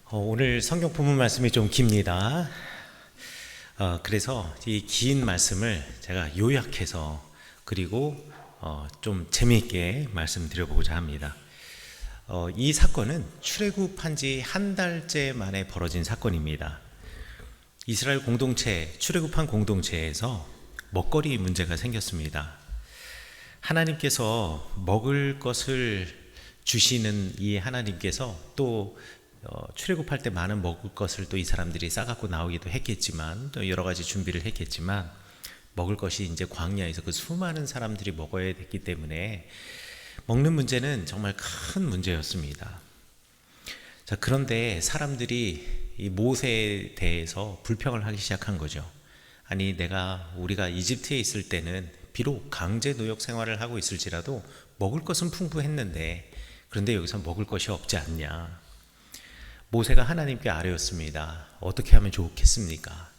오늘 성경 본문 말씀이 좀 깁니다. 그래서 이 긴 말씀을 제가 요약해서 그리고 좀 재미있게 말씀드려보고자 합니다. 이 사건은 출애굽한 지 한 달째 만에 벌어진 사건입니다. 이스라엘 공동체, 출애굽한 공동체에서 먹거리 문제가 생겼습니다. 하나님께서 먹을 것을 주시는 이 하나님께서 또 출애굽할 때 많은 먹을 것을 또 이 사람들이 싸갖고 나오기도 했겠지만 또 여러 가지 준비를 했겠지만 먹을 것이 이제 광야에서 그 수많은 사람들이 먹어야 됐기 때문에 먹는 문제는 정말 큰 문제였습니다. 자, 그런데 사람들이 이 모세에 대해서 불평을 하기 시작한 거죠. 아니, 우리가 이집트에 있을 때는 비록 강제 노역 생활을 하고 있을지라도 먹을 것은 풍부했는데 그런데 여기서 먹을 것이 없지 않냐. 모세가 하나님께 아뢰었습니다. 어떻게 하면 좋겠습니까?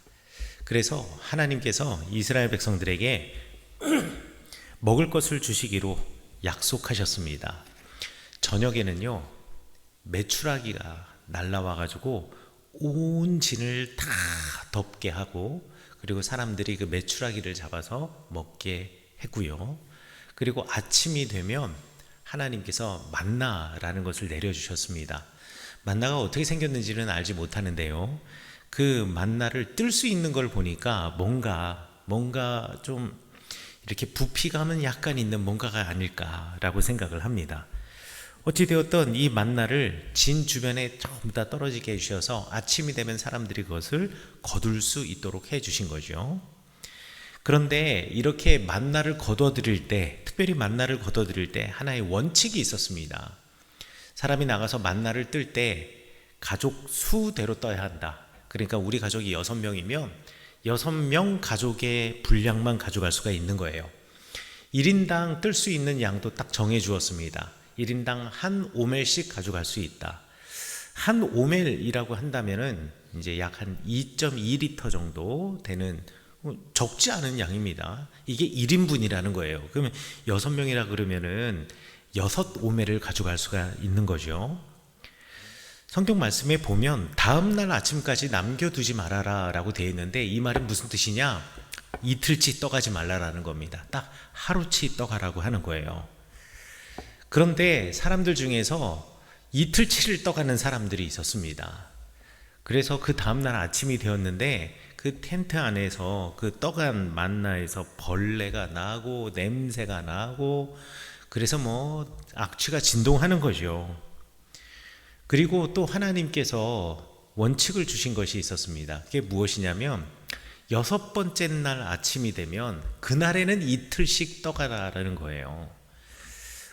그래서 하나님께서 이스라엘 백성들에게 먹을 것을 주시기로 약속하셨습니다. 저녁에는요, 메추라기가 날라와가지고 온 진을 다 덮게 하고 그리고 사람들이 그 메추라기를 잡아서 먹게 했고요. 그리고 아침이 되면 하나님께서 만나라는 것을 내려주셨습니다. 만나가 어떻게 생겼는지는 알지 못하는데요, 그 만나를 뜰 수 있는 걸 보니까 뭔가 좀 이렇게 부피감은 약간 있는 뭔가가 아닐까라고 생각을 합니다. 어찌되었던 이 만나를 진 주변에 전부 다 떨어지게 해주셔서 아침이 되면 사람들이 그것을 거둘 수 있도록 해주신 거죠. 그런데 이렇게 만나를 거둬들일 때, 특별히 만나를 거둬들일 때 하나의 원칙이 있었습니다. 사람이 나가서 만나를 뜰 때 가족 수대로 떠야 한다. 그러니까 우리 가족이 6명이면 6명 가족의 분량만 가져갈 수가 있는 거예요. 1인당 뜰 수 있는 양도 딱 정해 주었습니다. 1인당 한 오멜씩 가져갈 수 있다. 한 오멜이라고 한다면은 이제 약 한 2.2리터 정도 되는 적지 않은 양입니다. 이게 1인분이라는 거예요. 그러면 6명이라 그러면은 6오멜을 가져갈 수가 있는 거죠. 성경 말씀에 보면 다음날 아침까지 남겨두지 말아라 라고 되어 있는데 이 말은 무슨 뜻이냐? 이틀치 떠가지 말라라는 겁니다. 딱 하루치 떠가라고 하는 거예요. 그런데 사람들 중에서 이틀치를 떠가는 사람들이 있었습니다. 그래서 그 다음날 아침이 되었는데 그 텐트 안에서 그 떠간 만나에서 벌레가 나고 냄새가 나고 그래서 악취가 진동하는 거죠. 그리고 또 하나님께서 원칙을 주신 것이 있었습니다. 그게 무엇이냐면 6번째 날 아침이 되면 그날에는 이틀씩 떠가라는 거예요.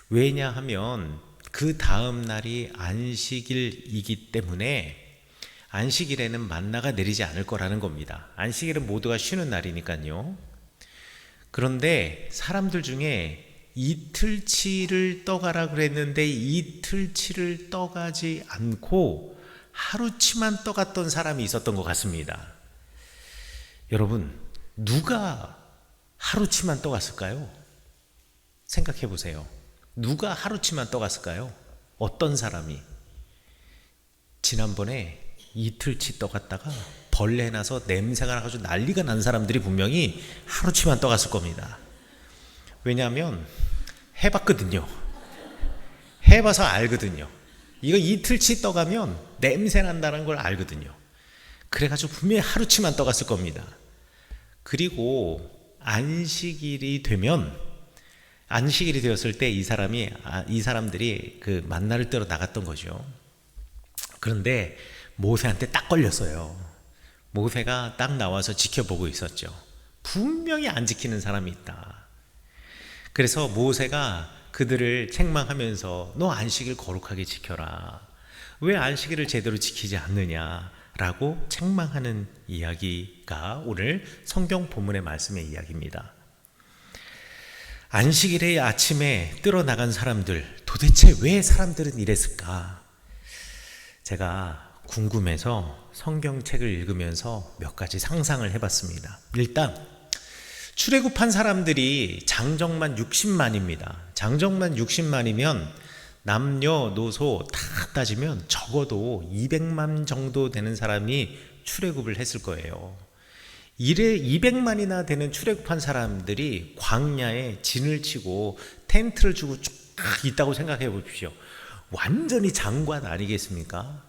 왜냐하면 그 다음 날이 안식일이기 때문에 안식일에는 만나가 내리지 않을 거라는 겁니다. 안식일은 모두가 쉬는 날이니까요. 그런데 사람들 중에 이틀치를 떠가라 그랬는데 이틀치를 떠가지 않고 하루치만 떠갔던 사람이 있었던 것 같습니다. 여러분, 누가 하루치만 떠갔을까요? 생각해 보세요. 누가 하루치만 떠갔을까요? 어떤 사람이? 지난번에 이틀치 떠갔다가 벌레 나서 냄새가 나가지고 난리가 난 사람들이 분명히 하루치만 떠갔을 겁니다. 왜냐하면 해봤거든요. 해봐서 알거든요. 이거 이틀치 떠가면 냄새 난다는 걸 알거든요. 그래가지고 분명히 하루치만 떠갔을 겁니다. 그리고 안식일이 되었을 때 이 사람들이 그 만나를 뜨러 나갔던 거죠. 그런데 모세한테 딱 걸렸어요. 모세가 딱 나와서 지켜보고 있었죠. 분명히 안 지키는 사람이 있다. 그래서 모세가 그들을 책망하면서 너 안식일 거룩하게 지켜라. 왜 안식일을 제대로 지키지 않느냐라고 책망하는 이야기가 오늘 성경 본문의 말씀의 이야기입니다. 안식일의 아침에 뜨러 나간 사람들, 도대체 왜 사람들은 이랬을까? 제가 궁금해서 성경책을 읽으면서 몇 가지 상상을 해봤습니다. 일단 출애굽한 사람들이 장정만 60만입니다. 장정만 60만이면 남녀노소 다 따지면 적어도 200만 정도 되는 사람이 출애굽을 했을 거예요. 이래 200만이나 되는 출애굽한 사람들이 광야에 진을 치고 텐트를 주고 쭉 있다고 생각해 보십시오. 완전히 장관 아니겠습니까?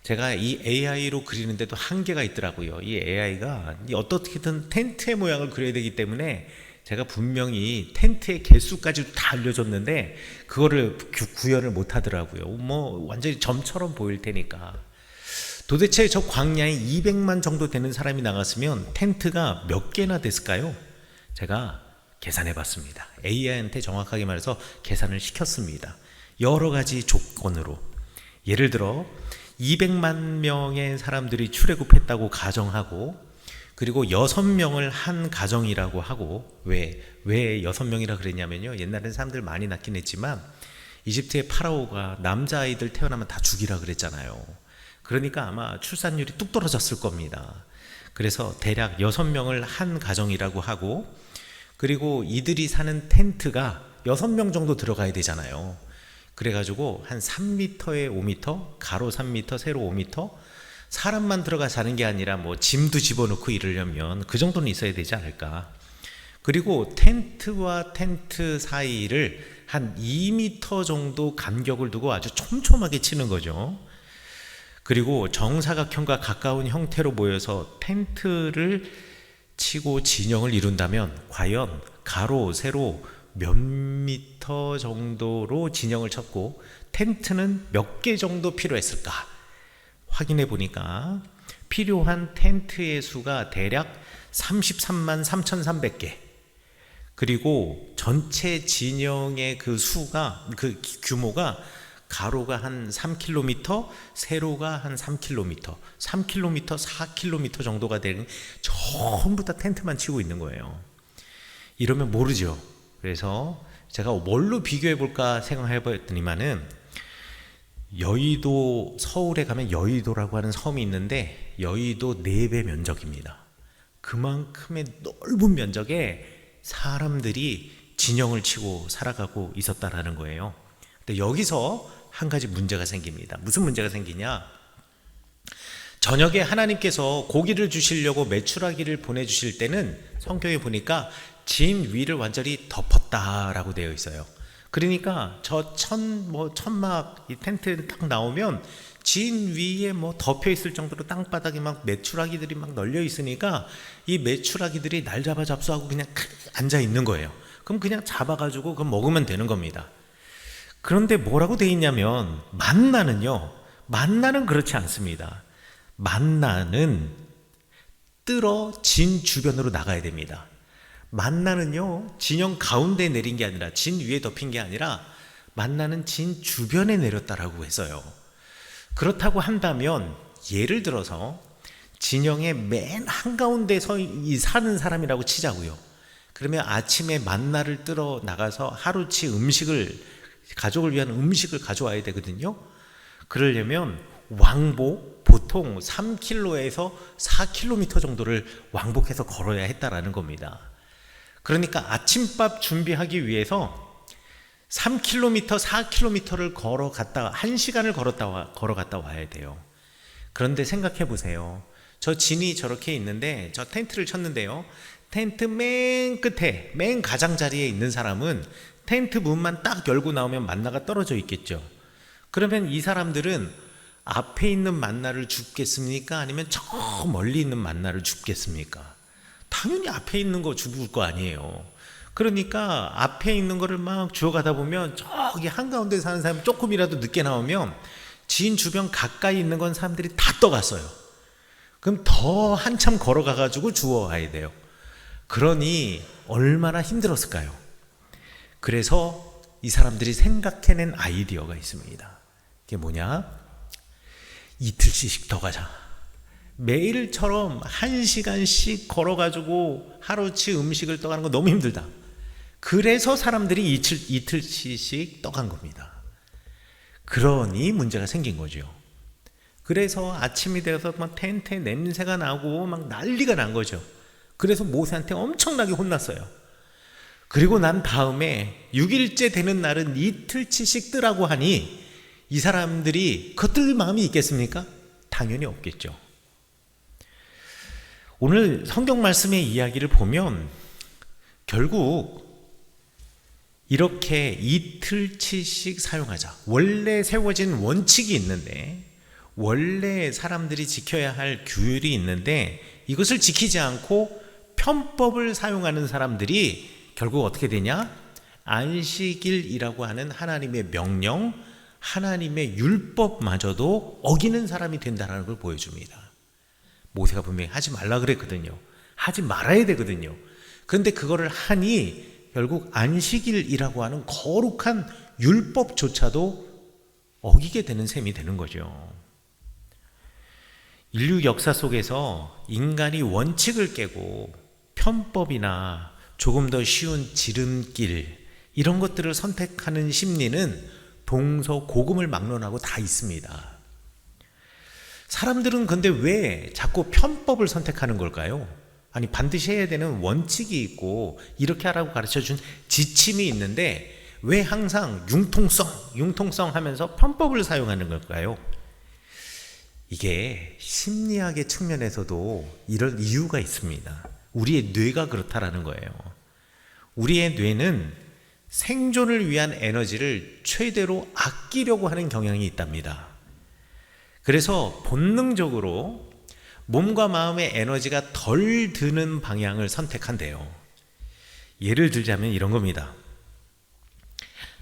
제가 이 AI로 그리는데도 한계가 있더라고요. 이 AI가 어떻게든 텐트의 모양을 그려야 되기 때문에 제가 분명히 텐트의 개수까지도 다 알려줬는데 그거를 구현을 못 하더라고요. 뭐 완전히 점처럼 보일 테니까. 도대체 저 광야에 200만 정도 되는 사람이 나갔으면 텐트가 몇 개나 됐을까요? 제가 계산해 봤습니다. AI한테 정확하게 말해서 계산을 시켰습니다. 여러 가지 조건으로. 예를 들어 200만 명의 사람들이 출애굽했다고 가정하고, 그리고 6명을 한 가정이라고 하고, 왜 6명이라 그랬냐면요, 옛날엔 사람들 많이 낳긴 했지만 이집트의 파라오가 남자아이들 태어나면 다 죽이라 그랬잖아요. 그러니까 아마 출산율이 뚝 떨어졌을 겁니다. 그래서 대략 6명을 한 가정이라고 하고, 그리고 이들이 사는 텐트가 6명 정도 들어가야 되잖아요. 그래가지고 한 3m에 5m, 가로 3m, 세로 5m, 사람만 들어가 자는 게 아니라 뭐 짐도 집어넣고 이러려면 그 정도는 있어야 되지 않을까. 그리고 텐트와 텐트 사이를 한 2m 정도 간격을 두고 아주 촘촘하게 치는 거죠. 그리고 정사각형과 가까운 형태로 모여서 텐트를 치고 진영을 이룬다면 과연 가로, 세로 몇 미터 정도로 진영을 쳤고 텐트는 몇 개 정도 필요했을까 확인해 보니까 필요한 텐트의 수가 대략 33만 3,300개, 그리고 전체 진영의 그 수가, 그 규모가 가로가 한 3km, 세로가 한 3km, 3km, 4km 정도가 되는, 전부 다 텐트만 치고 있는 거예요. 이러면 모르죠. 그래서 제가 뭘로 비교해 볼까 생각해 봤더니만은, 여의도, 서울에 가면 여의도라고 하는 섬이 있는데 여의도 4배 면적입니다. 그만큼의 넓은 면적에 사람들이 진영을 치고 살아가고 있었다라는 거예요. 근데 여기서 한 가지 문제가 생깁니다. 무슨 문제가 생기냐? 저녁에 하나님께서 고기를 주시려고 메추라기를 보내주실 때는 성경에 보니까 진 위를 완전히 덮었다라고 되어 있어요. 그러니까 저 천막 이 텐트 딱 나오면 진 위에 뭐 덮여 있을 정도로 땅바닥에 막 메추라기들이 막 널려 있으니까 이 메추라기들이 날 잡아 잡수하고 그냥 앉아 있는 거예요. 그럼 그냥 잡아가지고 그럼 먹으면 되는 겁니다. 그런데 뭐라고 돼 있냐면, 만나는 그렇지 않습니다. 만나는 뜰어 진 주변으로 나가야 됩니다. 만나는요, 진영 가운데 내린 게 아니라, 진 위에 덮인 게 아니라 만나는 진 주변에 내렸다라고 했어요. 그렇다고 한다면 예를 들어서 진영의 맨 한가운데 사는 사람이라고 치자고요. 그러면 아침에 만나를 뜰어 나가서 하루치 가족을 위한 음식을 가져와야 되거든요. 그러려면 왕복 보통 3km에서 4km 정도를 왕복해서 걸어야 했다라는 겁니다. 그러니까 아침밥 준비하기 위해서 3km, 4km를 걸어갔다 1시간을 걸어갔다 와야 돼요. 그런데 생각해 보세요. 저 진이 저렇게 있는데, 저 텐트를 쳤는데요, 텐트 맨 끝에 맨 가장자리에 있는 사람은 텐트 문만 딱 열고 나오면 만나가 떨어져 있겠죠. 그러면 이 사람들은 앞에 있는 만나를 줍겠습니까? 아니면 저 멀리 있는 만나를 줍겠습니까? 당연히 앞에 있는 거 줄 거 아니에요. 그러니까 앞에 있는 거를 막 주워가다 보면 저기 한가운데 사는 사람이 조금이라도 늦게 나오면 진 주변 가까이 있는 건 사람들이 다 떠갔어요. 그럼 더 한참 걸어가가지고 주워와야 돼요. 그러니 얼마나 힘들었을까요? 그래서 이 사람들이 생각해낸 아이디어가 있습니다. 그게 뭐냐? 이틀씩 더 가자. 매일처럼 1시간씩 걸어가지고 하루치 음식을 떠가는 거 너무 힘들다. 그래서 사람들이 이틀씩 떠간 겁니다. 그러니 문제가 생긴 거죠. 그래서 아침이 되어서 막 텐트에 냄새가 나고 막 난리가 난 거죠. 그래서 모세한테 엄청나게 혼났어요. 그리고 난 다음에 6일째 되는 날은 이틀치씩 뜨라고 하니 이 사람들이 겉들 마음이 있겠습니까? 당연히 없겠죠. 오늘 성경 말씀의 이야기를 보면 결국 이렇게 이틀치씩 사용하자. 원래 세워진 원칙이 있는데, 원래 사람들이 지켜야 할 규율이 있는데 이것을 지키지 않고 편법을 사용하는 사람들이 결국 어떻게 되냐? 안식일이라고 하는 하나님의 명령, 하나님의 율법마저도 어기는 사람이 된다는 걸 보여줍니다. 모세가 분명히 하지 말라 그랬거든요. 하지 말아야 되거든요. 그런데 그거를 하니 결국 안식일이라고 하는 거룩한 율법조차도 어기게 되는 셈이 되는 거죠. 인류 역사 속에서 인간이 원칙을 깨고 편법이나 조금 더 쉬운 지름길 이런 것들을 선택하는 심리는 동서고금을 막론하고 다 있습니다. 사람들은 근데 왜 자꾸 편법을 선택하는 걸까요? 아니 반드시 해야 되는 원칙이 있고 이렇게 하라고 가르쳐준 지침이 있는데 왜 항상 융통성 하면서 편법을 사용하는 걸까요? 이게 심리학의 측면에서도 이런 이유가 있습니다. 우리의 뇌가 그렇다라는 거예요. 우리의 뇌는 생존을 위한 에너지를 최대로 아끼려고 하는 경향이 있답니다. 그래서 본능적으로 몸과 마음의 에너지가 덜 드는 방향을 선택한대요. 예를 들자면 이런 겁니다.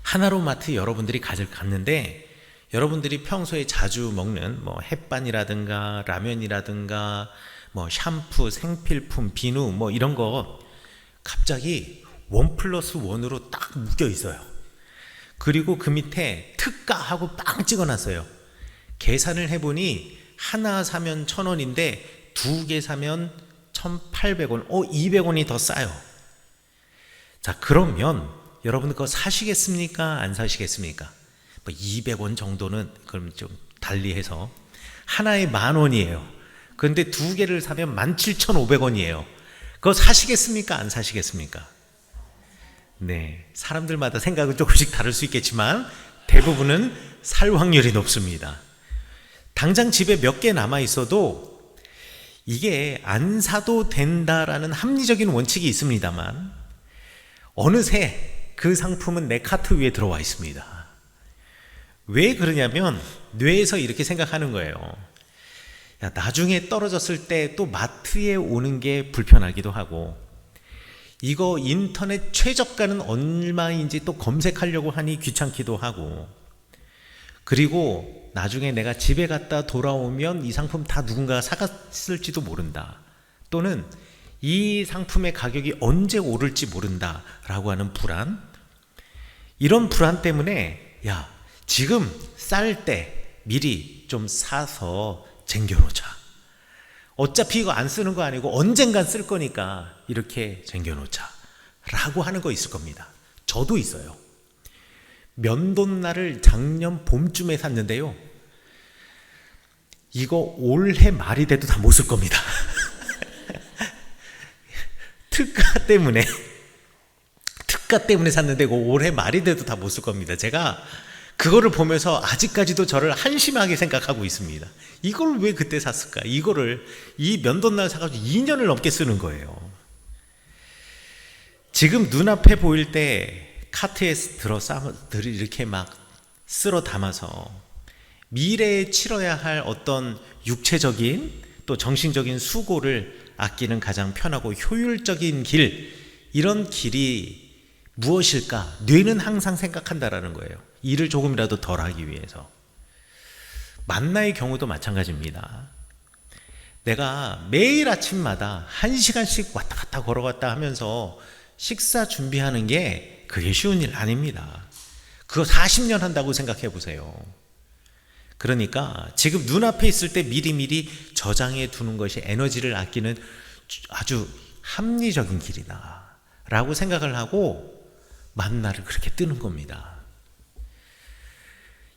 하나로마트 여러분들이 갔는데 여러분들이 평소에 자주 먹는 햇반이라든가 라면이라든가 샴푸, 생필품, 비누 이런 거 갑자기 1+1으로 딱 묶여 있어요. 그리고 그 밑에 특가하고 빵 찍어놨어요. 계산을 해보니 하나 사면 1,000원인데 2개 사면 1,800원, 200원이 더 싸요. 자, 그러면 여러분 그거 사시겠습니까? 안 사시겠습니까? 200원 정도는 그럼 좀 달리해서 하나에 10,000원이에요. 그런데 2개를 사면 17,500원이에요. 그거 사시겠습니까? 안 사시겠습니까? 네, 사람들마다 생각은 조금씩 다를 수 있겠지만 대부분은 살 확률이 높습니다. 당장 집에 몇 개 남아 있어도 이게 안 사도 된다라는 합리적인 원칙이 있습니다만 어느새 그 상품은 내 카트 위에 들어와 있습니다. 왜 그러냐면 뇌에서 이렇게 생각하는 거예요. 야, 나중에 떨어졌을 때 또 마트에 오는 게 불편하기도 하고 이거 인터넷 최저가는 얼마인지 또 검색하려고 하니 귀찮기도 하고 그리고 나중에 내가 집에 갔다 돌아오면 이 상품 다 누군가가 사갔을지도 모른다. 또는 이 상품의 가격이 언제 오를지 모른다라고 하는 불안. 이런 불안 때문에 야, 지금 쌀 때 미리 좀 사서 쟁겨놓자. 어차피 이거 안 쓰는 거 아니고 언젠간 쓸 거니까 이렇게 쟁겨놓자 라고 하는 거 있을 겁니다. 저도 있어요. 면도날을 작년 봄쯤에 샀는데요, 이거 올해 말이 돼도 다 못 쓸 겁니다. 특가 때문에 샀는데 이거 올해 말이 돼도 다 못 쓸 겁니다. 제가 그거를 보면서 아직까지도 저를 한심하게 생각하고 있습니다. 이걸 왜 그때 샀을까? 이 면도날 사가지고 2년을 넘게 쓰는 거예요. 지금 눈앞에 보일 때 카트에 이렇게 막 쓸어 담아서 미래에 치러야 할 어떤 육체적인 또 정신적인 수고를 아끼는 가장 편하고 효율적인 길, 이런 길이 무엇일까? 뇌는 항상 생각한다라는 거예요. 일을 조금이라도 덜 하기 위해서. 만나의 경우도 마찬가지입니다. 내가 매일 아침마다 1시간씩 왔다 갔다 걸어갔다 하면서 식사 준비하는 게 그게 쉬운 일 아닙니다. 그거 40년 한다고 생각해 보세요. 그러니까 지금 눈앞에 있을 때 미리미리 저장해 두는 것이 에너지를 아끼는 아주 합리적인 길이다 라고 생각을 하고 만나를 그렇게 뜨는 겁니다.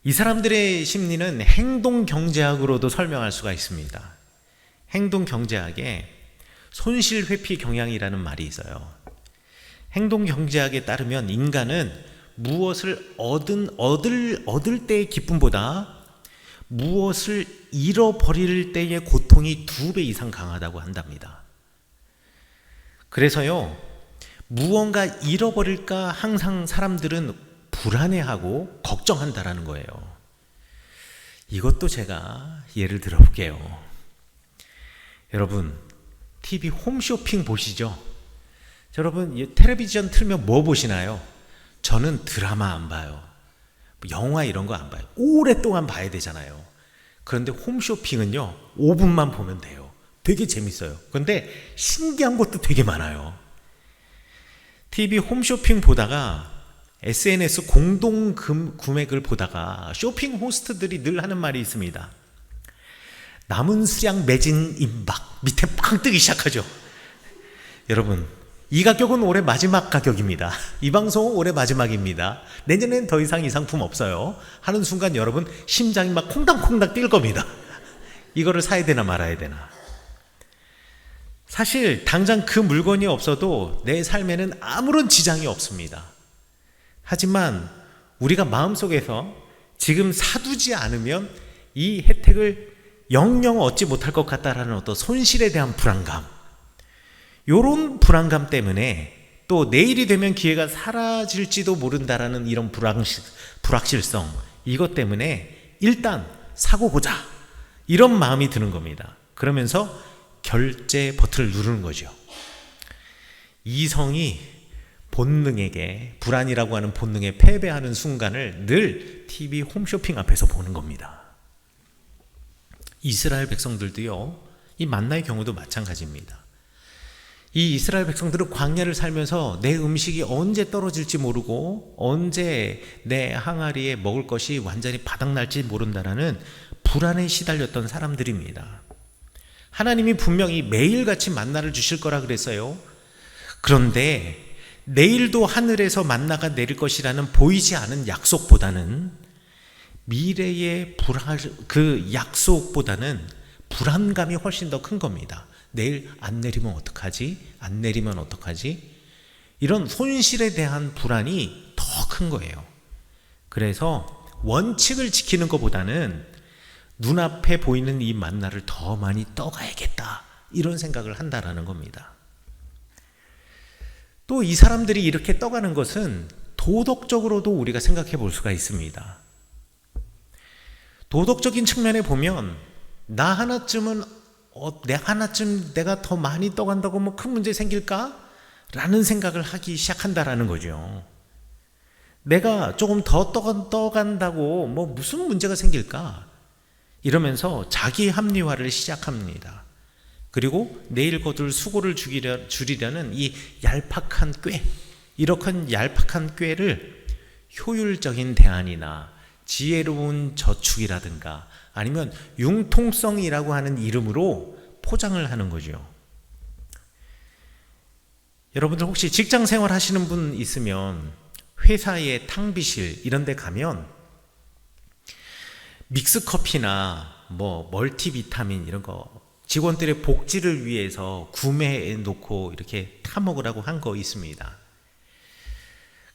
이 사람들의 심리는 행동경제학으로도 설명할 수가 있습니다. 행동경제학에 손실회피 경향이라는 말이 있어요. 행동 경제학에 따르면 인간은 무엇을 얻을 때의 기쁨보다 무엇을 잃어버릴 때의 고통이 2배 이상 강하다고 한답니다. 그래서요, 무언가 잃어버릴까 항상 사람들은 불안해하고 걱정한다라는 거예요. 이것도 제가 예를 들어볼게요. 여러분, TV 홈쇼핑 보시죠? 여러분, 텔레비전 틀면 뭐 보시나요? 저는 드라마 안 봐요. 영화 이런 거 안 봐요. 오랫동안 봐야 되잖아요. 그런데 홈쇼핑은요, 5분만 보면 돼요. 되게 재밌어요. 그런데 신기한 것도 되게 많아요. TV 홈쇼핑 보다가 SNS 공동 구매글 보다가 쇼핑 호스트들이 늘 하는 말이 있습니다. 남은 수량 매진 임박, 밑에 빵 뜨기 시작하죠. 여러분, 이 가격은 올해 마지막 가격입니다. 이 방송은 올해 마지막입니다. 내년엔 더 이상 이 상품 없어요. 하는 순간 여러분 심장이 막 콩닥콩닥 뛸 겁니다. 이거를 사야 되나 말아야 되나. 사실 당장 그 물건이 없어도 내 삶에는 아무런 지장이 없습니다. 하지만 우리가 마음속에서 지금 사두지 않으면 이 혜택을 영영 얻지 못할 것 같다라는 어떤 손실에 대한 불안감, 이런 불안감 때문에 또 내일이 되면 기회가 사라질지도 모른다라는 이런 불확실성, 이것 때문에 일단 사고 보자, 이런 마음이 드는 겁니다. 그러면서 결제 버튼을 누르는 거죠. 이성이 본능에게, 불안이라고 하는 본능에 패배하는 순간을 늘 TV 홈쇼핑 앞에서 보는 겁니다. 이스라엘 백성들도요, 이 만나의 경우도 마찬가지입니다. 이 이스라엘 백성들은 광야를 살면서 내 음식이 언제 떨어질지 모르고 언제 내 항아리에 먹을 것이 완전히 바닥날지 모른다라는 불안에 시달렸던 사람들입니다. 하나님이 분명히 매일같이 만나를 주실 거라 그랬어요. 그런데 내일도 하늘에서 만나가 내릴 것이라는 보이지 않은 약속보다는, 미래의 그 약속보다는 불안감이 훨씬 더 큰 겁니다. 내일 안 내리면 어떡하지? 안 내리면 어떡하지? 이런 손실에 대한 불안이 더 큰 거예요. 그래서 원칙을 지키는 것보다는 눈앞에 보이는 이 만나를 더 많이 떠가야겠다, 이런 생각을 한다라는 겁니다. 또 이 사람들이 이렇게 떠가는 것은 도덕적으로도 우리가 생각해 볼 수가 있습니다. 도덕적인 측면에 보면 나 하나쯤은 내가 더 많이 떠간다고 뭐 큰 문제 생길까? 라는 생각을 하기 시작한다라는 거죠. 내가 조금 더 떠간다고 뭐 무슨 문제가 생길까? 이러면서 자기 합리화를 시작합니다. 그리고 내일 거둘 수고를 줄이려는 이 얄팍한 꾀, 이렇게 얄팍한 꾀를 효율적인 대안이나 지혜로운 저축이라든가 아니면 융통성이라고 하는 이름으로 포장을 하는 거죠. 여러분들 혹시 직장 생활 하시는 분 있으면 회사의 탕비실 이런 데 가면 믹스커피나 뭐 멀티비타민 이런 거 직원들의 복지를 위해서 구매해 놓고 이렇게 타 먹으라고 한 거 있습니다.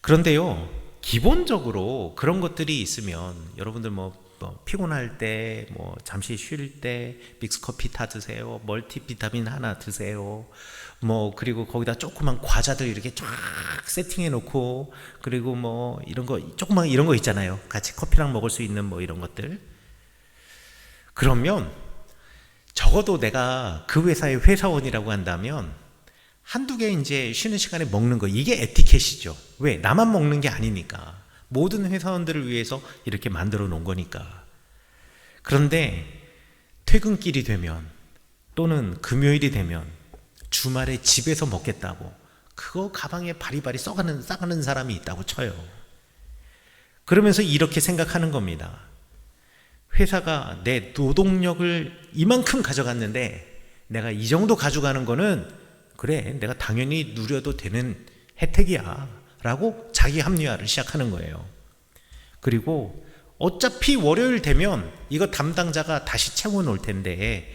그런데요, 기본적으로 그런 것들이 있으면 여러분들 뭐 피곤할 때, 뭐 잠시 쉴 때 믹스커피 타 드세요, 멀티비타민 하나 드세요, 뭐 그리고 거기다 조그만 과자들 이렇게 쫙 세팅해 놓고, 그리고 뭐 이런 거 조그만 이런 거 있잖아요, 같이 커피랑 먹을 수 있는 뭐 이런 것들. 그러면 적어도 내가 그 회사의 회사원이라고 한다면 한두 개 이제 쉬는 시간에 먹는 거, 이게 에티켓이죠. 왜? 나만 먹는 게 아니니까. 모든 회사원들을 위해서 이렇게 만들어 놓은 거니까. 그런데 퇴근길이 되면 또는 금요일이 되면 주말에 집에서 먹겠다고 그거 가방에 바리바리 싸가는 사람이 있다고 쳐요. 그러면서 이렇게 생각하는 겁니다. 회사가 내 노동력을 이만큼 가져갔는데 내가 이 정도 가져가는 거는 그래, 내가 당연히 누려도 되는 혜택이야 라고 자기 합리화를 시작하는 거예요. 그리고 어차피 월요일 되면 이거 담당자가 다시 채워 놓을 텐데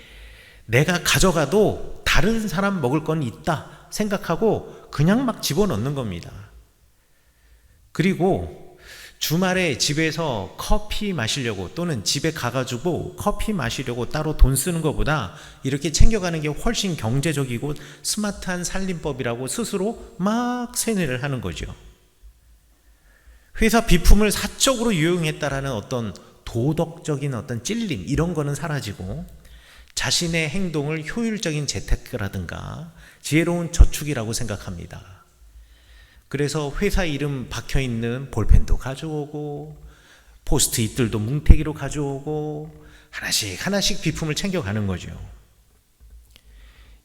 내가 가져가도 다른 사람 먹을 건 있다 생각하고 그냥 막 집어넣는 겁니다. 그리고 주말에 집에서 커피 마시려고 또는 집에 가가지고 커피 마시려고 따로 돈 쓰는 것보다 이렇게 챙겨가는 게 훨씬 경제적이고 스마트한 살림법이라고 스스로 막 세뇌를 하는 거죠. 회사 비품을 사적으로 이용했다라는 어떤 도덕적인 어떤 찔림 이런 거는 사라지고 자신의 행동을 효율적인 재테크라든가 지혜로운 저축이라고 생각합니다. 그래서 회사 이름 박혀있는 볼펜도 가져오고 포스트잇들도 뭉태기로 가져오고 하나씩 하나씩 비품을 챙겨가는 거죠.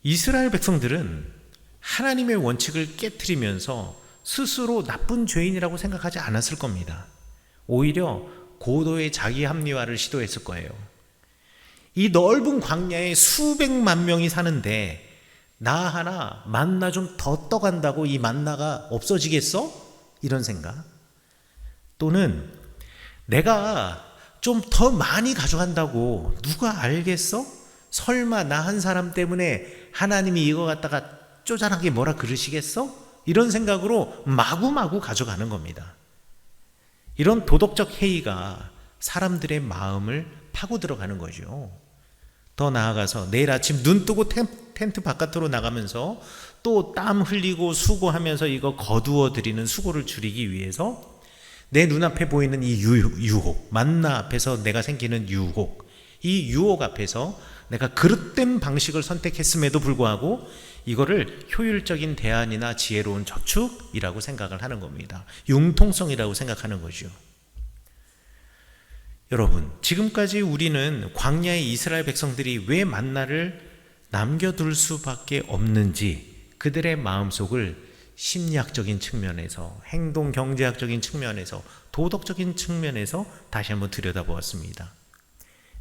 이스라엘 백성들은 하나님의 원칙을 깨트리면서 스스로 나쁜 죄인이라고 생각하지 않았을 겁니다. 오히려 고도의 자기 합리화를 시도했을 거예요. 이 넓은 광야에 수백만 명이 사는데 나 하나 만나 좀 더 떠간다고 이 만나가 없어지겠어? 이런 생각. 또는 내가 좀 더 많이 가져간다고 누가 알겠어? 설마 나 한 사람 때문에 하나님이 이거 갖다가 쪼잔하게 뭐라 그러시겠어? 이런 생각으로 마구마구 가져가는 겁니다. 이런 도덕적 해이가 사람들의 마음을 파고 들어가는 거죠. 더 나아가서 내일 아침 눈 뜨고 텐트 바깥으로 나가면서 또 땀 흘리고 수고하면서 이거 거두어 드리는 수고를 줄이기 위해서 내 눈앞에 보이는 이 유혹, 만나 앞에서 내가 생기는 유혹, 이 유혹 앞에서 내가 그릇된 방식을 선택했음에도 불구하고 이거를 효율적인 대안이나 지혜로운 저축이라고 생각을 하는 겁니다. 융통성이라고 생각하는 거죠. 여러분, 지금까지 우리는 광야의 이스라엘 백성들이 왜 만나를 남겨둘 수밖에 없는지 그들의 마음속을 심리학적인 측면에서, 행동 경제학적인 측면에서, 도덕적인 측면에서 다시 한번 들여다보았습니다.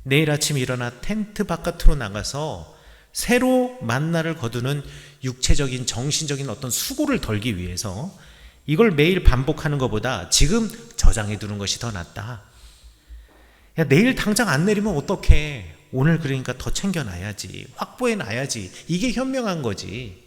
내일 아침 일어나 텐트 바깥으로 나가서 새로 만나를 거두는 육체적인 정신적인 어떤 수고를 덜기 위해서 이걸 매일 반복하는 것보다 지금 저장해 두는 것이 더 낫다. 야, 내일 당장 안 내리면 어떡해. 오늘 그러니까 더 챙겨놔야지. 확보해 놔야지. 이게 현명한 거지.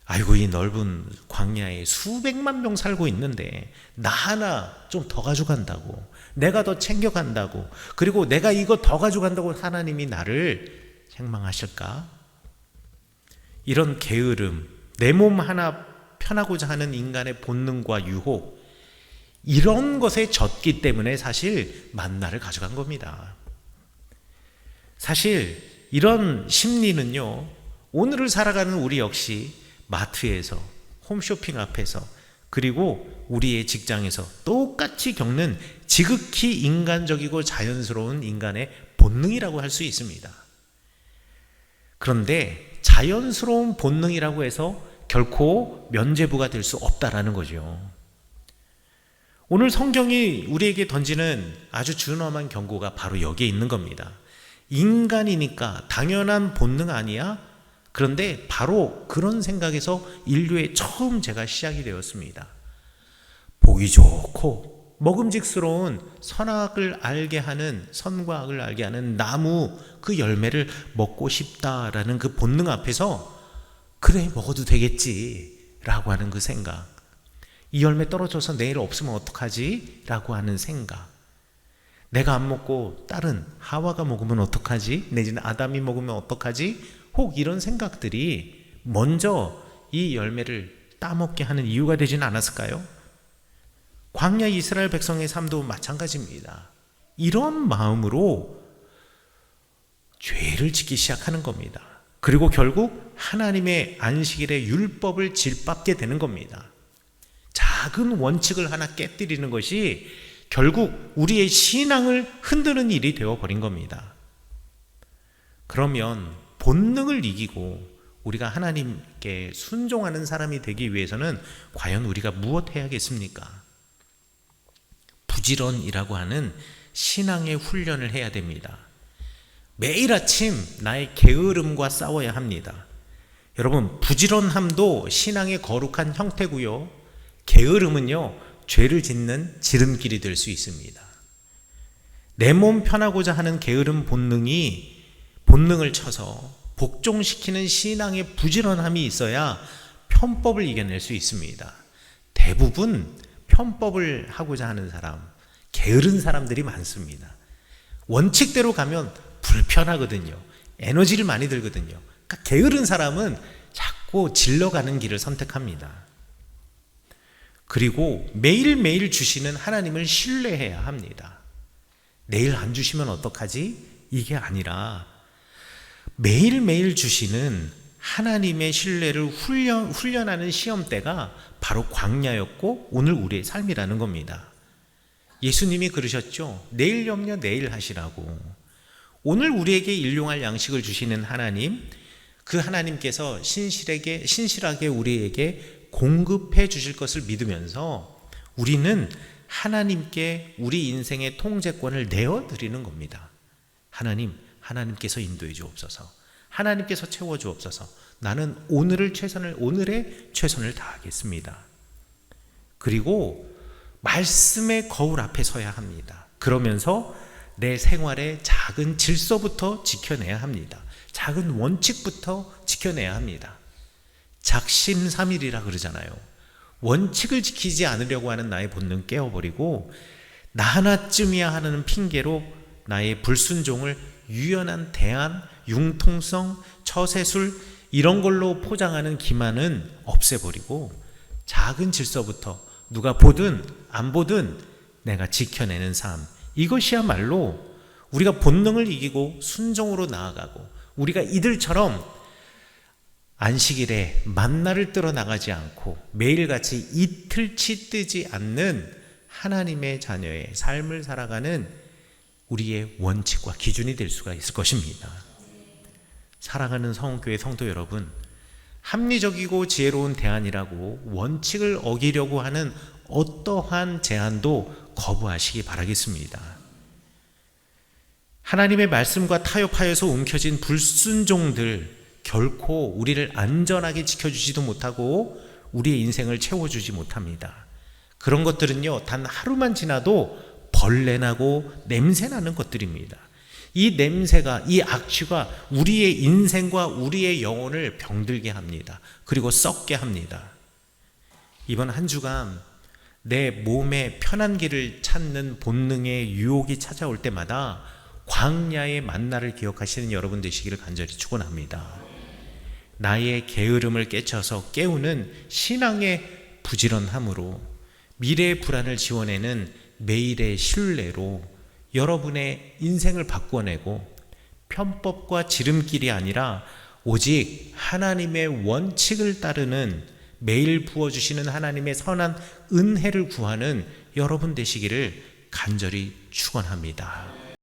아이고, 이 넓은 광야에 수백만 명 살고 있는데 나 하나 좀 더 가져간다고, 내가 더 챙겨간다고, 그리고 내가 이거 더 가져간다고 하나님이 나를 책망하실까? 이런 게으름, 내 몸 하나 편하고자 하는 인간의 본능과 유혹, 이런 것에 젖기 때문에 사실 만나를 가져간 겁니다. 사실 이런 심리는요, 오늘을 살아가는 우리 역시 마트에서, 홈쇼핑 앞에서, 그리고 우리의 직장에서 똑같이 겪는 지극히 인간적이고 자연스러운 인간의 본능이라고 할 수 있습니다. 그런데 자연스러운 본능이라고 해서 결코 면죄부가 될 수 없다라는 거죠. 오늘 성경이 우리에게 던지는 아주 준엄한 경고가 바로 여기에 있는 겁니다. 인간이니까 당연한 본능 아니야? 그런데 바로 그런 생각에서 인류의 처음 제가 시작이 되었습니다. 보기 좋고 먹음직스러운 선악을 알게 하는, 선과 악을 알게 하는 나무 그 열매를 먹고 싶다라는 그 본능 앞에서 그래, 먹어도 되겠지 라고 하는 그 생각, 이 열매 떨어져서 내일 없으면 어떡하지? 라고 하는 생각, 내가 안 먹고 다른 하와가 먹으면 어떡하지? 내지는 아담이 먹으면 어떡하지? 혹 이런 생각들이 먼저 이 열매를 따먹게 하는 이유가 되지는 않았을까요? 광야 이스라엘 백성의 삶도 마찬가지입니다. 이런 마음으로 죄를 짓기 시작하는 겁니다. 그리고 결국 하나님의 안식일의 율법을 짓밟게 되는 겁니다. 작은 원칙을 하나 깨뜨리는 것이 결국 우리의 신앙을 흔드는 일이 되어버린 겁니다. 그러면 본능을 이기고 우리가 하나님께 순종하는 사람이 되기 위해서는 과연 우리가 무엇 해야겠습니까? 부지런이라고 하는 신앙의 훈련을 해야 됩니다. 매일 아침 나의 게으름과 싸워야 합니다. 여러분, 부지런함도 신앙의 거룩한 형태고요, 게으름은요, 죄를 짓는 지름길이 될 수 있습니다. 내 몸 편하고자 하는 게으름 본능이 본능을 쳐서 복종시키는 신앙의 부지런함이 있어야 편법을 이겨낼 수 있습니다. 대부분 편법을 하고자 하는 사람, 게으른 사람들이 많습니다. 원칙대로 가면 불편하거든요. 에너지를 많이 들거든요. 그러니까 게으른 사람은 자꾸 질러가는 길을 선택합니다. 그리고 매일매일 주시는 하나님을 신뢰해야 합니다. 내일 안 주시면 어떡하지? 이게 아니라 매일매일 주시는 하나님의 신뢰를 훈련하는 시험대가 바로 광야였고 오늘 우리의 삶이라는 겁니다. 예수님이 그러셨죠. 내일 염려 내일 하시라고. 오늘 우리에게 일용할 양식을 주시는 하나님, 그 하나님께서 신실하게 우리에게 공급해 주실 것을 믿으면서 우리는 하나님께 우리 인생의 통제권을 내어드리는 겁니다. 하나님께서 인도해 주옵소서. 하나님께서 채워 주옵소서. 나는 오늘의 최선을 다하겠습니다. 그리고 말씀의 거울 앞에 서야 합니다. 그러면서 내 생활의 작은 질서부터 지켜내야 합니다. 작은 원칙부터 지켜내야 합니다. 작심삼일이라 그러잖아요. 원칙을 지키지 않으려고 하는 나의 본능 깨워버리고 나 하나쯤이야 하는 핑계로 나의 불순종을 유연한 대안, 융통성, 처세술 이런 걸로 포장하는 기만은 없애버리고 작은 질서부터 누가 보든 안 보든 내가 지켜내는 삶, 이것이야말로 우리가 본능을 이기고 순종으로 나아가고 우리가 이들처럼 안식일에 만나를 뜨러 나가지 않고 매일같이 이틀치 뜨지 않는 하나님의 자녀의 삶을 살아가는 우리의 원칙과 기준이 될 수가 있을 것입니다. 사랑하는 성교회 성도 여러분, 합리적이고 지혜로운 대안이라고 원칙을 어기려고 하는 어떠한 제안도 거부하시기 바라겠습니다. 하나님의 말씀과 타협하여서 움켜진 불순종들 결코 우리를 안전하게 지켜주지도 못하고 우리의 인생을 채워주지 못합니다. 그런 것들은요, 단 하루만 지나도 벌레나고 냄새나는 것들입니다. 이 냄새가, 이 악취가 우리의 인생과 우리의 영혼을 병들게 합니다. 그리고 썩게 합니다. 이번 한 주간 내 몸의 편한 길을 찾는 본능의 유혹이 찾아올 때마다 광야의 만나를 기억하시는 여러분 되시기를 간절히 축원합니다. 나의 게으름을 깨쳐서 깨우는 신앙의 부지런함으로 미래의 불안을 지워내는 매일의 신뢰로 여러분의 인생을 바꿔내고 편법과 지름길이 아니라 오직 하나님의 원칙을 따르는 매일 부어주시는 하나님의 선한 은혜를 구하는 여러분 되시기를 간절히 축원합니다.